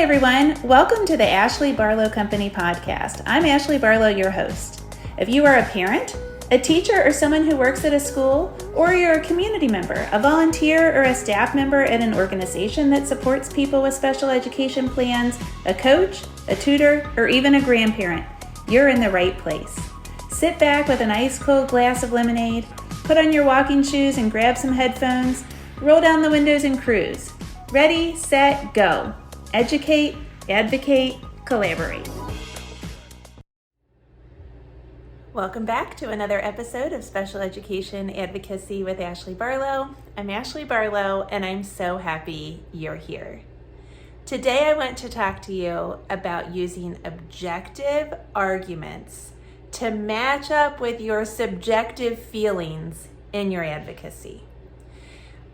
everyone. Welcome to the Ashley Barlow Company podcast. I'm Ashley Barlow, your host. If you are a parent, a teacher, or someone who works at a school, or you're a community member, a volunteer, or a staff member at an organization that supports people with special education plans, a coach, a tutor, or even a grandparent, you're in the right place. Sit back with an ice cold glass of lemonade, put on your walking shoes and grab some headphones, roll down the windows and cruise. Ready, set, go. Educate, advocate, collaborate. Welcome back to another episode of Special Education Advocacy with Ashley Barlow. I'm Ashley Barlow, and I'm so happy you're here. Today I want to talk to you about using objective arguments to match up with your subjective feelings in your advocacy.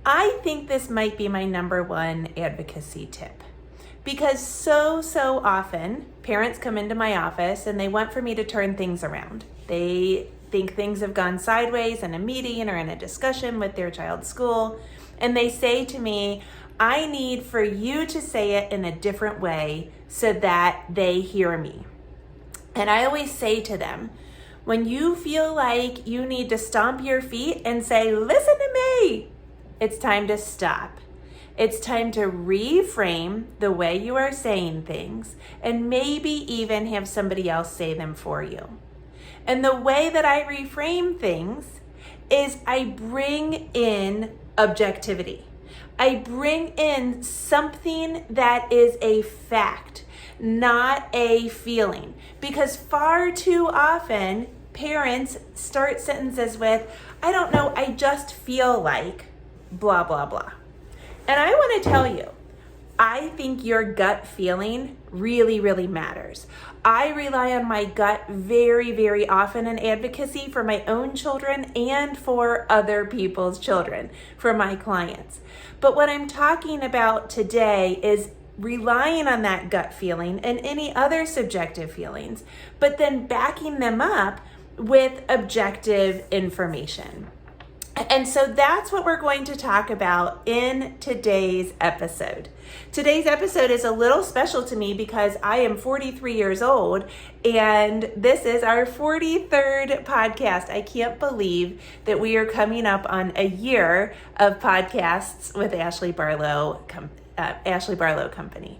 I think this might be my number one advocacy tip. Because so often, parents come into my office and they want for me to turn things around. They think things have gone sideways in a meeting or in a discussion with their child's school, and they say to me, I need for you to say it in a different way so that they hear me. And I always say to them, when you feel like you need to stomp your feet and say, listen to me, it's time to stop. It's time to reframe the way you are saying things and maybe even have somebody else say them for you. And the way that I reframe things is I bring in objectivity. I bring in something that is a fact, not a feeling. Because far too often, parents start sentences with, I don't know, I just feel like blah, blah, blah. And I want to tell you, I think your gut feeling really matters. I rely on my gut very often in advocacy for my own children and for other people's children, for my clients. But what I'm talking about today is relying on that gut feeling and any other subjective feelings, but then backing them up with objective information. And so that's what we're going to talk about in today's episode. Today's episode is a little special to me because I am 43 years old and this is our 43rd podcast. I can't believe that we are coming up on a year of podcasts with Ashley Barlow Company.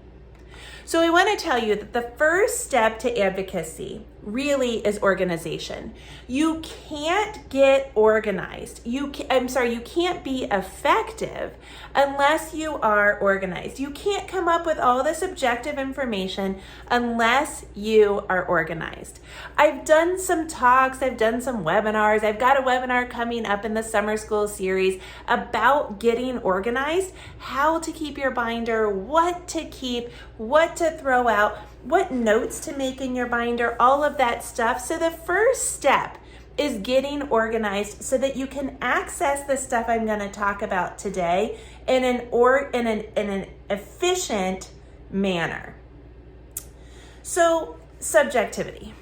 So I want to tell you that the first step to advocacy really is organization. You can't get organized. You can't be effective unless you are organized. You can't come up with all this objective information unless you are organized. I've done some talks, I've done some webinars. I've got a webinar coming up in the summer school series about getting organized, how to keep your binder, what to keep, what to throw out, what notes to make in your binder, all of that stuff. So the first step is getting organized so that you can access the stuff I'm going to talk about today in an efficient manner. So subjectivity.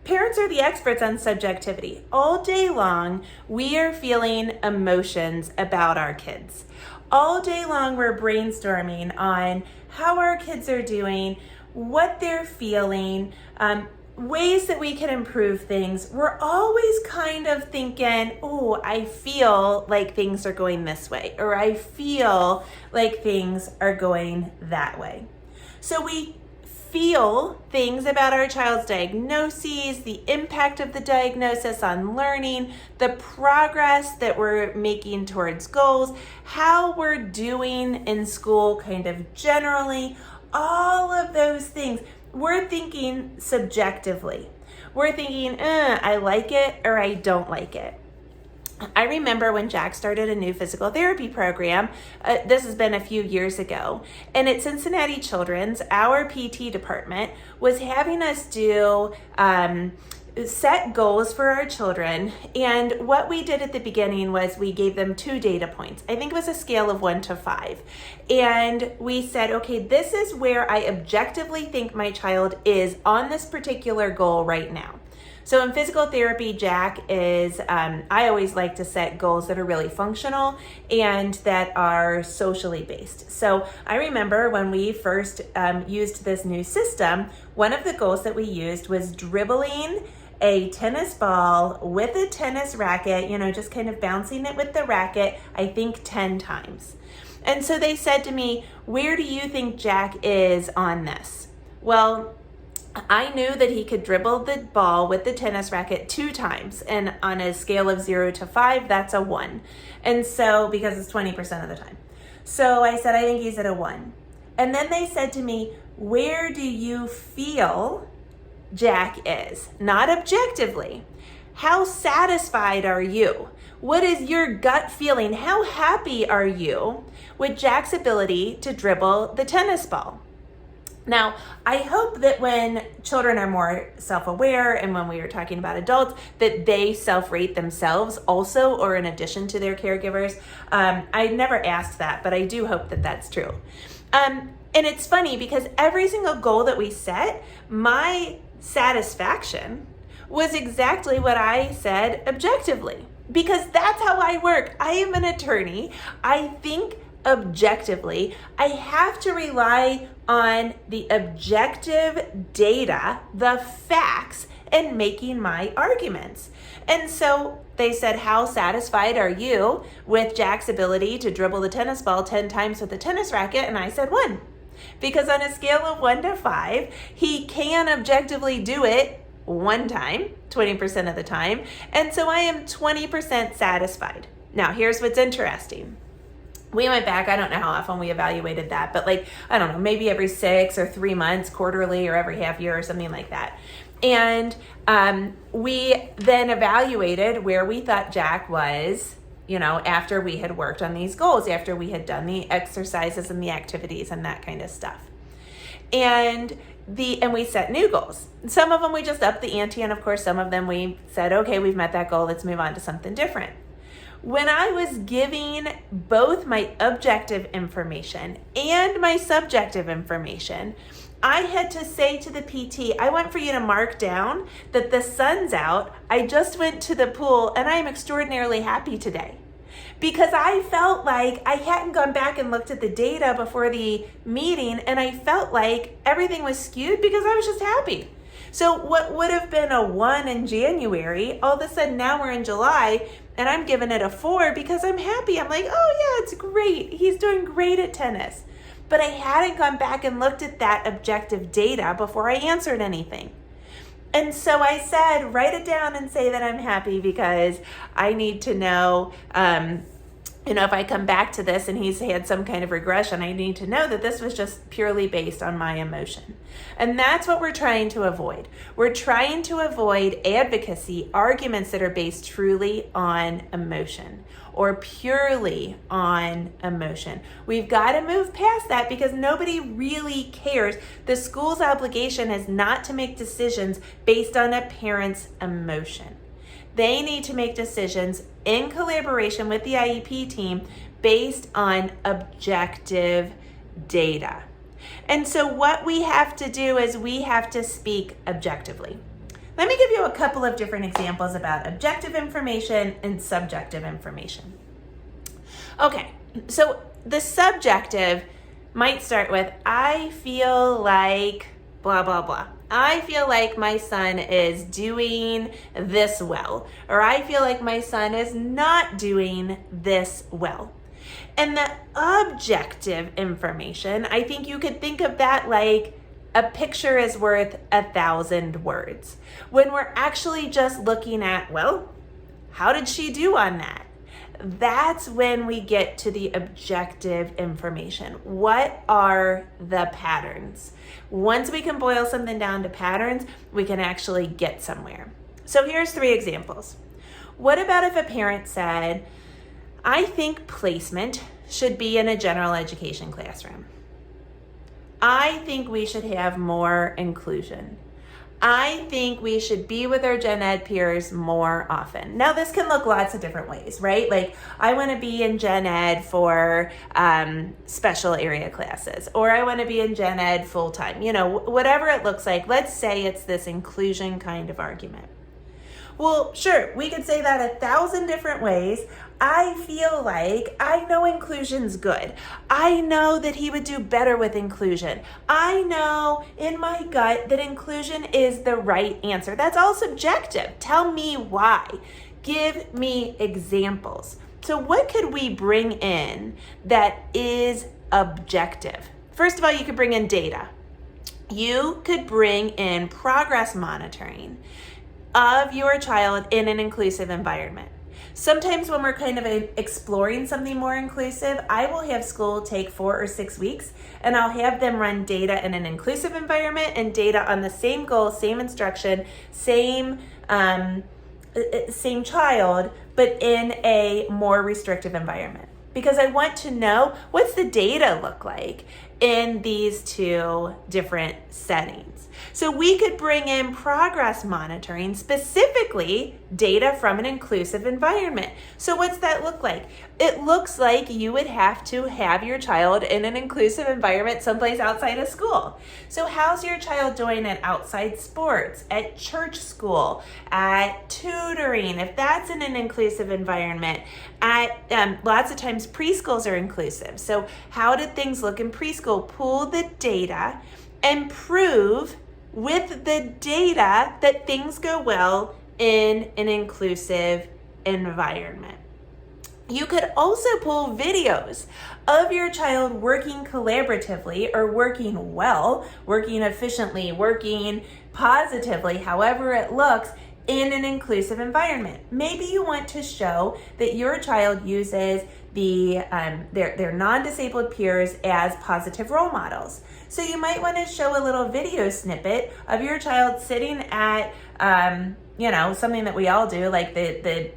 Parents are the experts on subjectivity. All day long, we are feeling emotions about our kids. All day long, we're brainstorming on how our kids are doing, what they're feeling, ways that we can improve things. We're always kind of thinking, oh, I feel like things are going this way, or I feel like things are going that way. So we feel things about our child's diagnoses, the impact of the diagnosis on learning, the progress that we're making towards goals, how we're doing in school kind of generally, all of those things. We're thinking subjectively. We're thinking, I like it or I don't like it. I remember when Jack started a new physical therapy program, this has been a few years ago, and at Cincinnati Children's, our PT department was having us do set goals for our children. And what we did at the beginning was we gave them 2 data points. I think it was a scale of 1 to 5. And we said, okay, this is where I objectively think my child is on this particular goal right now. So in physical therapy, Jack is, I always like to set goals that are really functional and that are socially based. So I remember when we first used this new system, one of the goals that we used was dribbling a tennis ball with a tennis racket, just kind of bouncing it with the racket, I think 10 times. And so they said to me, where do you think Jack is on this? Well, I knew that he could dribble the ball with the tennis racket 2 times. And on a scale of 0 to 5, that's a 1. And so, because it's 20% of the time. So I said, I think he's at a 1. And then they said to me, where do you feel Jack is? Not objectively. How satisfied are you? What is your gut feeling? How happy are you with Jack's ability to dribble the tennis ball? Now, I hope that when children are more self-aware and when we are talking about adults, that they self-rate themselves also, or in addition to their caregivers. I never asked that, but I do hope that that's true. And it's funny because every single goal that we set, my satisfaction was exactly what I said objectively, because that's how I work. I am an attorney. I think objectively. I have to rely on the objective data, the facts, and making my arguments. And so they said, how satisfied are you with Jack's ability to dribble the tennis ball 10 times with a tennis racket? And I said 1. Because on a scale of 1 to 5, he can objectively do it 1 time, 20% of the time. And so I am 20% satisfied. Now, here's what's interesting. We went back, I don't know how often we evaluated that, but I don't know, maybe every 6 or 3 months, quarterly, or every half year or something like that. And we then evaluated where we thought Jack was, after we had worked on these goals, after we had done the exercises and the activities and that kind of stuff. And we set new goals. Some of them we just upped the ante, and of course some of them we said, okay, we've met that goal, let's move on to something different. When I was giving both my objective information and my subjective information, I had to say to the PT, I want for you to mark down that the sun's out, I just went to the pool, and I am extraordinarily happy today. Because I felt like I hadn't gone back and looked at the data before the meeting, and I felt like everything was skewed because I was just happy. So what would have been a 1 in January, all of a sudden now we're in July, and I'm giving it a 4 because I'm happy. I'm like, oh yeah, it's great. He's doing great at tennis. But I hadn't gone back and looked at that objective data before I answered anything. And so I said, write it down and say that I'm happy because I need to know, if I come back to this and he's had some kind of regression, I need to know that this was just purely based on my emotion. And that's what we're trying to avoid. We're trying to avoid advocacy, arguments that are based truly on emotion or purely on emotion. We've got to move past that because nobody really cares. The school's obligation is not to make decisions based on a parent's emotion. They need to make decisions in collaboration with the IEP team based on objective data. And so what we have to do is we have to speak objectively. Let me give you a couple of different examples about objective information and subjective information. Okay, so the subjective might start with, I feel like blah, blah, blah. I feel like my son is doing this well, or I feel like my son is not doing this well. And the objective information, I think you could think of that like a picture is worth 1,000 words. When we're actually just looking at, well, how did she do on that? That's when we get to the objective information. What are the patterns? Once we can boil something down to patterns, we can actually get somewhere. So here's 3 examples. What about if a parent said, I think placement should be in a general education classroom. I think we should have more inclusion. I think we should be with our gen ed peers more often. Now, this can look lots of different ways, right? Like, I want to be in gen ed for special area classes, or I want to be in gen ed full time, whatever it looks like. Let's say it's this inclusion kind of argument. Well, sure, we could say that 1,000 different ways. I feel like I know inclusion's good. I know that he would do better with inclusion. I know in my gut that inclusion is the right answer. That's all subjective. Tell me why. Give me examples. So what could we bring in that is objective? First of all, you could bring in data. You could bring in progress monitoring of your child in an inclusive environment. Sometimes when we're kind of exploring something more inclusive, I will have school take 4 or 6 weeks, and I'll have them run data in an inclusive environment and data on the same goal, same instruction, same child, but in a more restrictive environment. Because I want to know, what's the data look like in these two different settings? So we could bring in progress monitoring, specifically data from an inclusive environment. So what's that look like? It looks like you would have to have your child in an inclusive environment someplace outside of school. So how's your child doing at outside sports, at church school, at tutoring, if that's in an inclusive environment? At lots of times preschools are inclusive. So how did things look in preschool? Pull the data and prove with the data that things go well in an inclusive environment. You could also pull videos of your child working collaboratively or working well, working efficiently, working positively, however it looks, in an inclusive environment. Maybe you want to show that your child uses their non-disabled peers as positive role models. So you might want to show a little video snippet of your child sitting at something that we all do, like the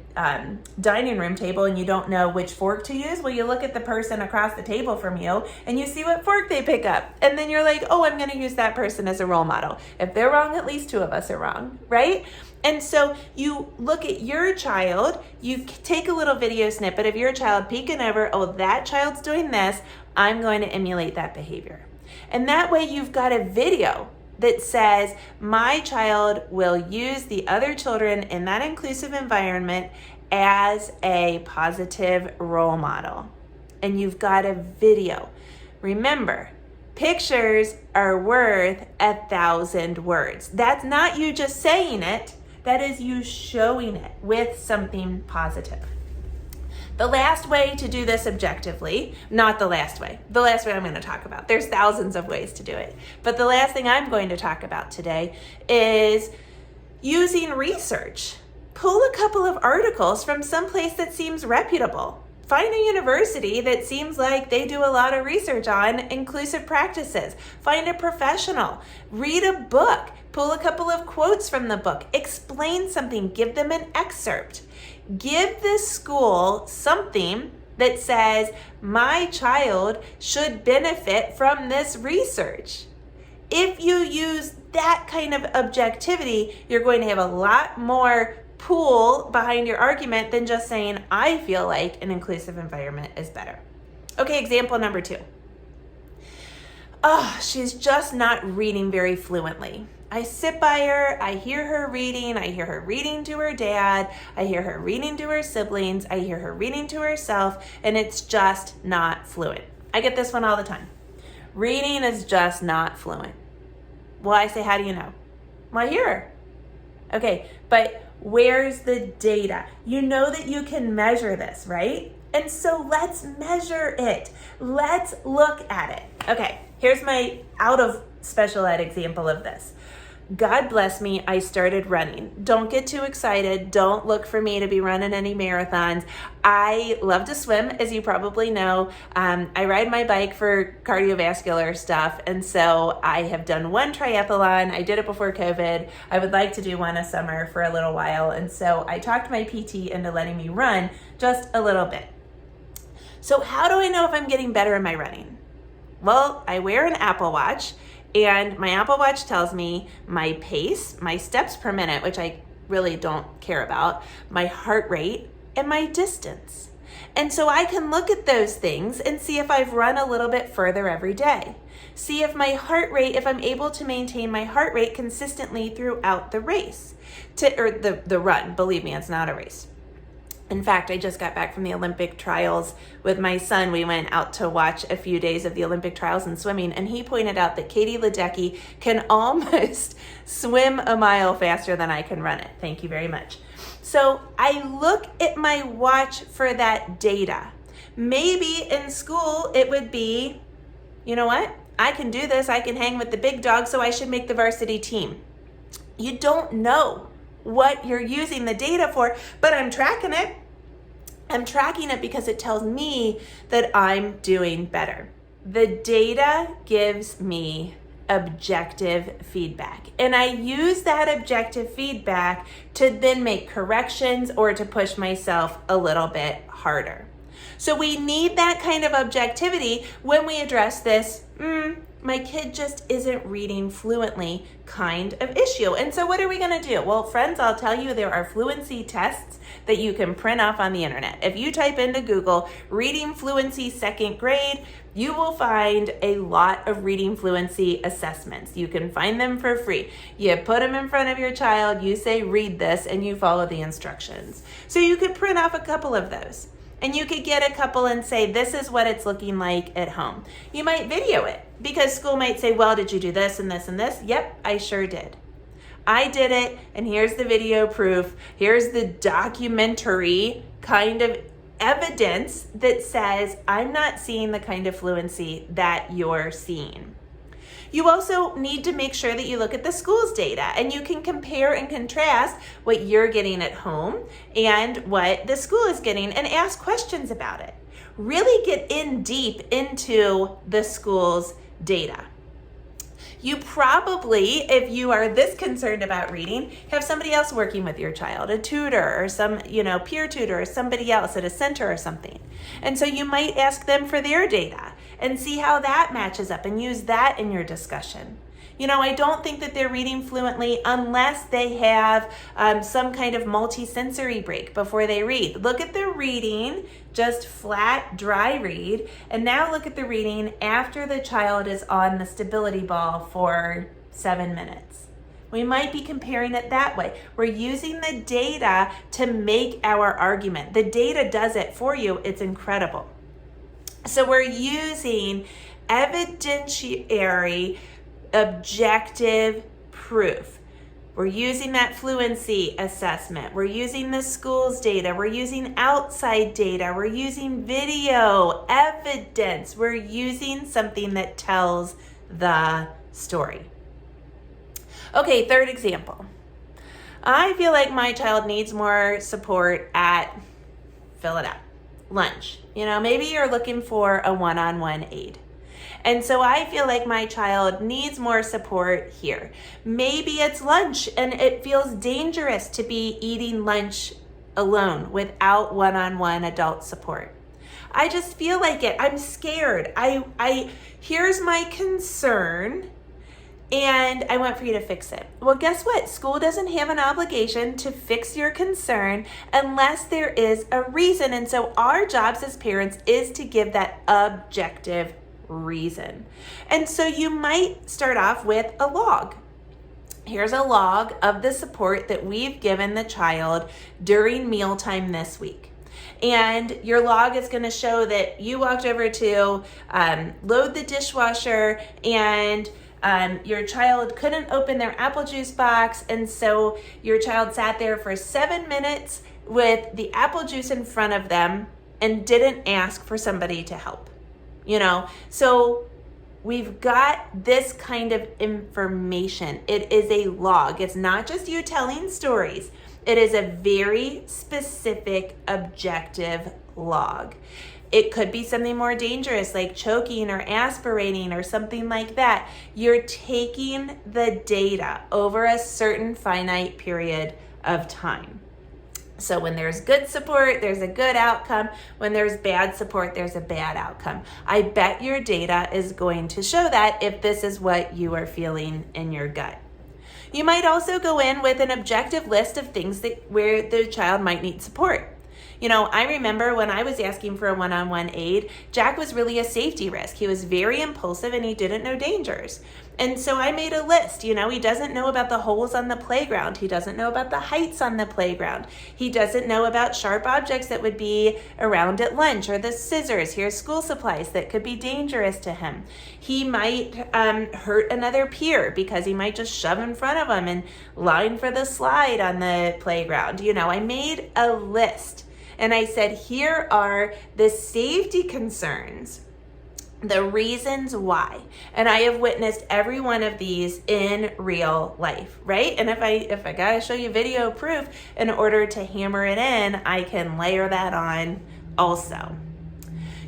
dining room table, and you don't know which fork to use. Well, you look at the person across the table from you and you see what fork they pick up. And then you're like, oh, I'm going to use that person as a role model. If they're wrong, at least 2 of us are wrong, right? And so you look at your child, you take a little video snippet of your child peeking over, oh, that child's doing this, I'm going to emulate that behavior. And that way you've got a video that says, my child will use the other children in that inclusive environment as a positive role model. And you've got a video. Remember, pictures are worth 1,000 words. That's not you just saying it. That is you showing it with something positive. The last way to do this objectively, not the last way I'm going to talk about. There's thousands of ways to do it. But the last thing I'm going to talk about today is using research. Pull a couple of articles from someplace that seems reputable. Find a university that seems like they do a lot of research on inclusive practices. Find a professional. Read a book. Pull a couple of quotes from the book. Explain something. Give them an excerpt. Give the school something that says, my child should benefit from this research. If you use that kind of objectivity, you're going to have a lot more pull behind your argument than just saying, I feel like an inclusive environment is better. Okay, example number 2. Oh, she's just not reading very fluently. I sit by her, I hear her reading to her dad, I hear her reading to her siblings, I hear her reading to herself, and it's just not fluent. I get this one all the time. Reading is just not fluent. Well, I say, how do you know? Well, I hear her. Okay, but where's the data? You know that you can measure this, right? And so let's measure it. Let's look at it. Okay, here's my out of special ed example of this. God bless me, I started running. Don't get too excited. Don't look for me to be running any marathons. I love to swim, as you probably know. I ride my bike for cardiovascular stuff, and so I have done one triathlon. I did it before COVID. I would like to do one a summer for a little while, and so I talked my PT into letting me run just a little bit. So how do I know if I'm getting better in my running? Well, I wear an Apple Watch, and my Apple Watch tells me my pace, my steps per minute, which I really don't care about, my heart rate, and my distance. And so I can look at those things and see if I've run a little bit further every day. See if my heart rate, if I'm able to maintain my heart rate consistently throughout the race, or the run. Believe me, it's not a race. In fact, I just got back from the Olympic trials with my son. We went out to watch a few days of the Olympic trials in swimming, and he pointed out that Katie Ledecky can almost swim a mile faster than I can run it. Thank you very much. So I look at my watch for that data. Maybe in school it would be, you know what? I can do this. I can hang with the big dog, so I should make the varsity team. You don't know what you're using the data for, but I'm tracking it. I'm tracking it because it tells me that I'm doing better. The data gives me objective feedback, and I use that objective feedback to then make corrections or to push myself a little bit harder. So we need that kind of objectivity when we address this, my kid just isn't reading fluently kind of issue. And so what are we going to do? Well, friends, I'll tell you, there are fluency tests that you can print off on the internet. If you type into Google, reading fluency second grade, you will find a lot of reading fluency assessments. You can find them for free. You put them in front of your child, you say, read this, and you follow the instructions. So you could print off a couple of those. And you could get a couple and say, this is what it's looking like at home. You might video it because school might say, well, did you do this and this and this? Yep, I sure did. I did it, and here's the video proof. Here's the documentary kind of evidence that says I'm not seeing the kind of fluency that you're seeing. You also need to make sure that you look at the school's data, and you can compare and contrast what you're getting at home and what the school is getting and ask questions about it. Really get in deep into the school's data. You probably, if you are this concerned about reading, have somebody else working with your child, a tutor or some, peer tutor or somebody else at a center or something. And so you might ask them for their data and see how that matches up and use that in your discussion. I don't think that they're reading fluently unless they have some kind of multisensory break before they read. Look at the reading, just flat, dry read, and now look at the reading after the child is on the stability ball for 7 minutes. We might be comparing it that way. We're using the data to make our argument. The data does it for you. It's incredible. So we're using evidentiary objective proof. We're using that fluency assessment. We're using the school's data. We're using outside data. We're using video, evidence. We're using something that tells the story. Okay, third example. I feel like my child needs more support at, fill it out, lunch. Maybe you're looking for a one-on-one aid. And so I feel like my child needs more support here. Maybe it's lunch and it feels dangerous to be eating lunch alone without one-on-one adult support. I just feel like it. I'm scared. Here's my concern, and I want for you to fix it. Well, guess what? School doesn't have an obligation to fix your concern unless there is a reason. And so our jobs as parents is to give that objective reason. And so you might start off with a log. Here's a log of the support that we've given the child during mealtime this week. And your log is going to show that you walked over to load the dishwasher, and your child couldn't open their apple juice box, and so your child sat there for 7 minutes with the apple juice in front of them and didn't ask for somebody to help. So we've got this kind of information. It is a log. It's not just you telling stories. It is a very specific objective log. It could be something more dangerous like choking or aspirating or something like that. You're taking the data over a certain finite period of time. So when there's good support, there's a good outcome. When there's bad support, there's a bad outcome. I bet your data is going to show that if this is what you are feeling in your gut. You might also go in with an objective list of things where the child might need support. I remember when I was asking for a one-on-one aid, Jack was really a safety risk. He was very impulsive and he didn't know dangers. And so I made a list. He doesn't know about the holes on the playground. He doesn't know about the heights on the playground. He doesn't know about sharp objects that would be around at lunch, or the scissors. Here's school supplies that could be dangerous to him. He might hurt another peer because he might just shove in front of him and line for the slide on the playground. I made a list and I said, here are the safety concerns, the reasons why. And I have witnessed every one of these in real life, right? And if I gotta show you video proof in order to hammer it in, I can layer that on also.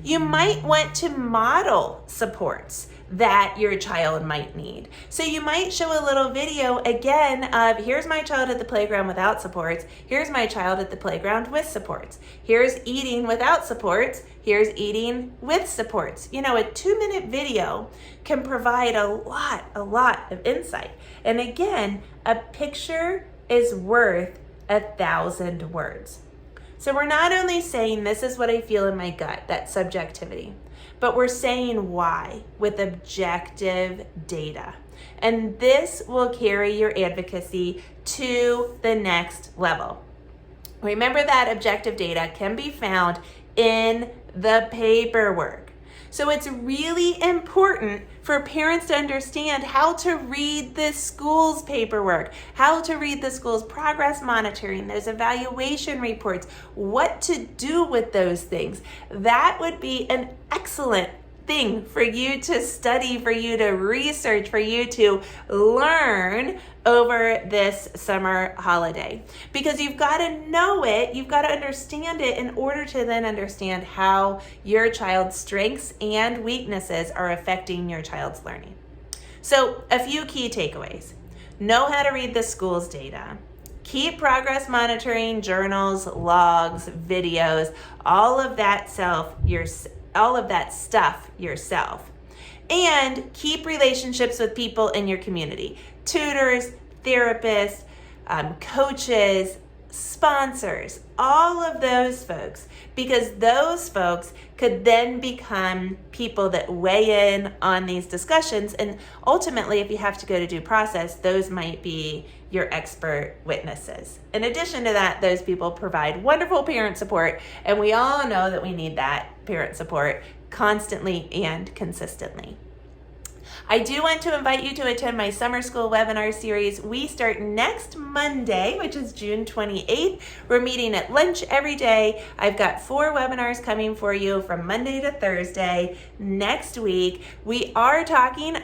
You might want to model supports that your child might need. So you might show a little video again of, here's my child at the playground without supports, here's my child at the playground with supports, here's eating without supports, here's eating with supports. A 2-minute video can provide a lot of insight. And again, a picture is worth 1,000 words. So we're not only saying this is what I feel in my gut, that's subjectivity, but we're saying why with objective data. And this will carry your advocacy to the next level. Remember that objective data can be found in the paperwork. So it's really important for parents to understand how to read the school's paperwork, how to read the school's progress monitoring, those evaluation reports, what to do with those things. That would be an excellent thing for you to study, for you to research, for you to learn over this summer holiday. Because you've got to know it, you've got to understand it in order to then understand how your child's strengths and weaknesses are affecting your child's learning. So a few key takeaways. Know how to read the school's data. Keep progress monitoring, journals, logs, videos, all of that stuff yourself. And keep relationships with people in your community. Tutors, therapists, coaches, sponsors, all of those folks, because those folks could then become people that weigh in on these discussions. And ultimately, if you have to go to due process, those might be your expert witnesses. In addition to that, those people provide wonderful parent support, and we all know that we need that parent support constantly and consistently. I do want to invite you to attend my summer school webinar series. We start next Monday, which is June 28th. We're meeting at lunch every day. I've got 4 webinars coming for you from Monday to Thursday next week. We are talking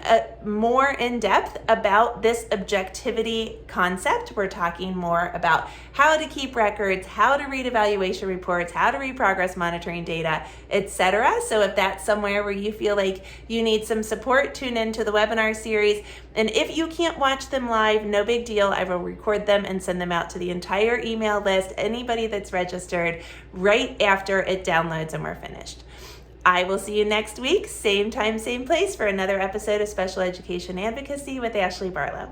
more in depth about this objectivity concept. We're talking more about how to keep records, how to read evaluation reports, how to read progress monitoring data, etc. So if that's somewhere where you feel like you need some support, tune in to the webinar series. And if you can't watch them live, no big deal. I will record them and send them out to the entire email list, anybody that's registered, right after it downloads and we're finished. I will see you next week, same time, same place, for another episode of Special Education Advocacy with Ashley Barlow.